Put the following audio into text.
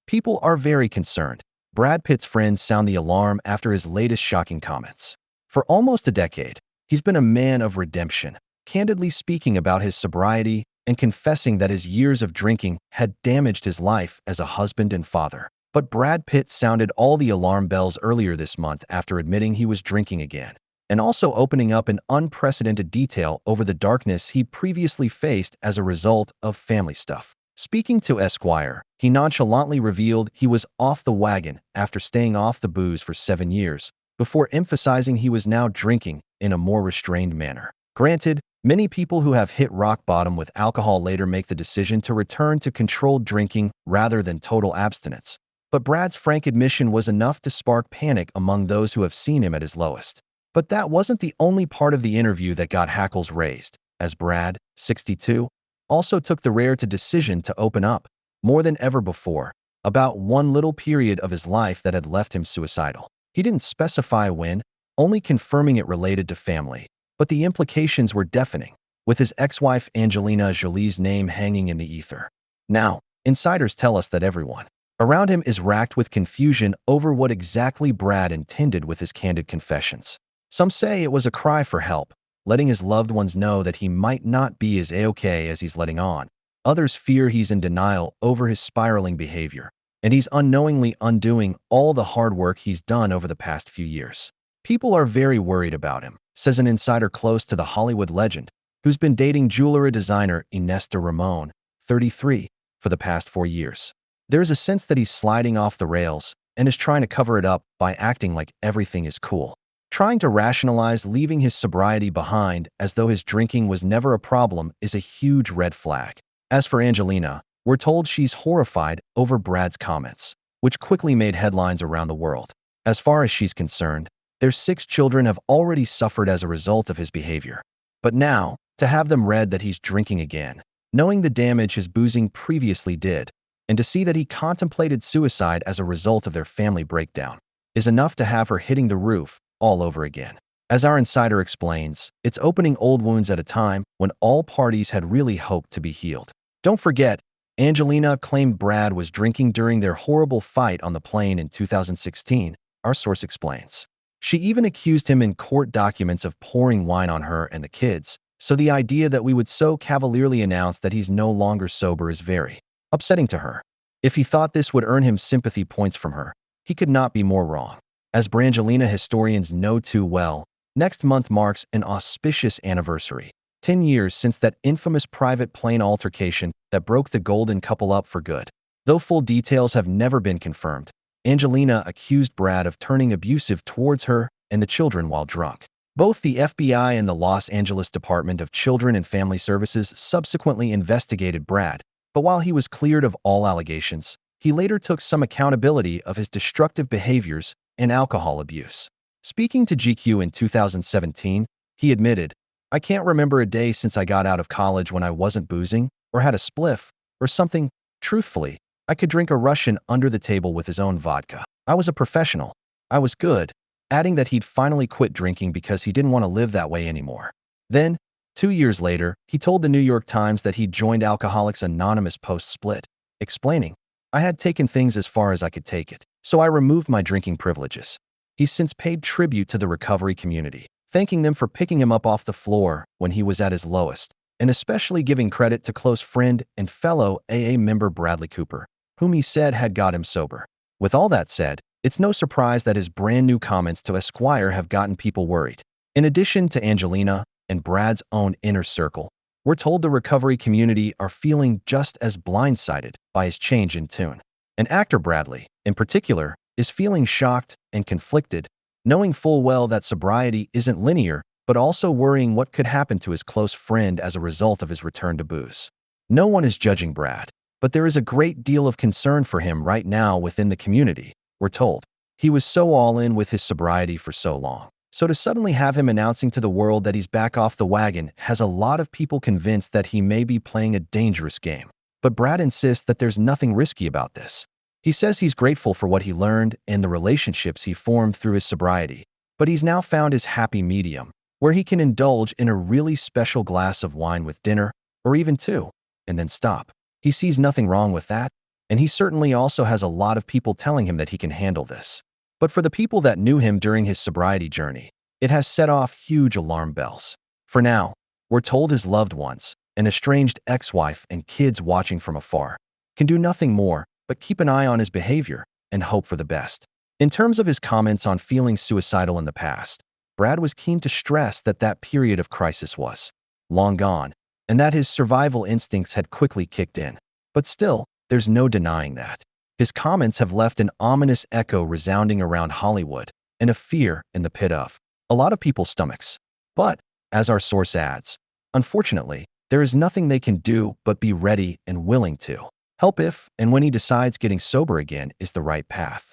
People are very concerned. Brad Pitt's friends sound the alarm after his latest shocking comments. For almost a decade, he's been a man of redemption, candidly speaking about his sobriety and confessing that his years of drinking had damaged his life as a husband and father. But Brad Pitt sounded all the alarm bells earlier this month after admitting he was drinking again, and also opening up in unprecedented detail over the darkness he previously faced as a result of family stuff. Speaking to Esquire, he nonchalantly revealed he was off the wagon after staying off the booze for 7 years, before emphasizing he was now drinking in a more restrained manner. Granted, many people who have hit rock bottom with alcohol later make the decision to return to controlled drinking rather than total abstinence. But Brad's frank admission was enough to spark panic among those who have seen him at his lowest. But that wasn't the only part of the interview that got hackles raised, as Brad, 62, also took the rare decision to open up, more than ever before, about one little period of his life that had left him suicidal. He didn't specify when, only confirming it related to family, but the implications were deafening, with his ex-wife Angelina Jolie's name hanging in the ether. Now, insiders tell us that everyone around him is racked with confusion over what exactly Brad intended with his candid confessions. Some say it was a cry for help, letting his loved ones know that he might not be as A-OK as he's letting on. Others fear he's in denial over his spiraling behavior, and he's unknowingly undoing all the hard work he's done over the past few years. People are very worried about him, says an insider close to the Hollywood legend, who's been dating jewelry designer Ines de Ramon, 33, for the past 4 years. There's a sense that he's sliding off the rails and is trying to cover it up by acting like everything is cool, trying to rationalize leaving his sobriety behind as though his drinking was never a problem is a huge red flag. As for Angelina, we're told she's horrified over Brad's comments, which quickly made headlines around the world. As far as she's concerned, their 6 children have already suffered as a result of his behavior. But now, to have them read that he's drinking again, knowing the damage his boozing previously did, and to see that he contemplated suicide as a result of their family breakdown, is enough to have her hitting the roof all over again. As our insider explains, it's opening old wounds at a time when all parties had really hoped to be healed. Don't forget, Angelina claimed Brad was drinking during their horrible fight on the plane in 2016, our source explains. She even accused him in court documents of pouring wine on her and the kids, so the idea that we would so cavalierly announce that he's no longer sober is very upsetting to her. If he thought this would earn him sympathy points from her, he could not be more wrong. As Brangelina historians know too well, next month marks an auspicious anniversary. 10 years since that infamous private plane altercation that broke the golden couple up for good. Though full details have never been confirmed, Angelina accused Brad of turning abusive towards her and the children while drunk. Both the FBI and the Los Angeles Department of Children and Family Services subsequently investigated Brad, but while he was cleared of all allegations, he later took some accountability of his destructive behaviors and alcohol abuse. Speaking to GQ in 2017, he admitted, "I can't remember a day since I got out of college when I wasn't boozing, or had a spliff, or something. Truthfully, I could drink a Russian under the table with his own vodka. I was a professional. I was good," adding that he'd finally quit drinking because he didn't want to live that way anymore. Then, 2 years later, he told the New York Times that he'd joined Alcoholics Anonymous post-split, explaining, "I had taken things as far as I could take it, so I removed my drinking privileges." He's since paid tribute to the recovery community, thanking them for picking him up off the floor when he was at his lowest, and especially giving credit to close friend and fellow AA member Bradley Cooper, whom he said had got him sober. With all that said, it's no surprise that his brand new comments to Esquire have gotten people worried. In addition to Angelina and Brad's own inner circle, we're told the recovery community are feeling just as blindsided by his change in tune. And actor Bradley, in particular, is feeling shocked and conflicted, knowing full well that sobriety isn't linear, but also worrying what could happen to his close friend as a result of his return to booze. No one is judging Brad, but there is a great deal of concern for him right now within the community, we're told. He was so all in with his sobriety for so long. So to suddenly have him announcing to the world that he's back off the wagon has a lot of people convinced that he may be playing a dangerous game. But Brad insists that there's nothing risky about this. He says he's grateful for what he learned and the relationships he formed through his sobriety, but he's now found his happy medium, where he can indulge in a really special glass of wine with dinner, or even 2, and then stop. He sees nothing wrong with that. and he certainly also has a lot of people telling him that he can handle this. But for the people that knew him during his sobriety journey, it has set off huge alarm bells. For now, we're told his loved ones, an estranged ex-wife and kids watching from afar, can do nothing more but keep an eye on his behavior and hope for the best. In terms of his comments on feeling suicidal in the past, Brad was keen to stress that that period of crisis was long gone, and that his survival instincts had quickly kicked in. But still, there's no denying that. His comments have left an ominous echo resounding around Hollywood and a fear in the pit of a lot of people's stomachs. But, as our source adds, unfortunately, there is nothing they can do but be ready and willing to help if and when he decides getting sober again is the right path.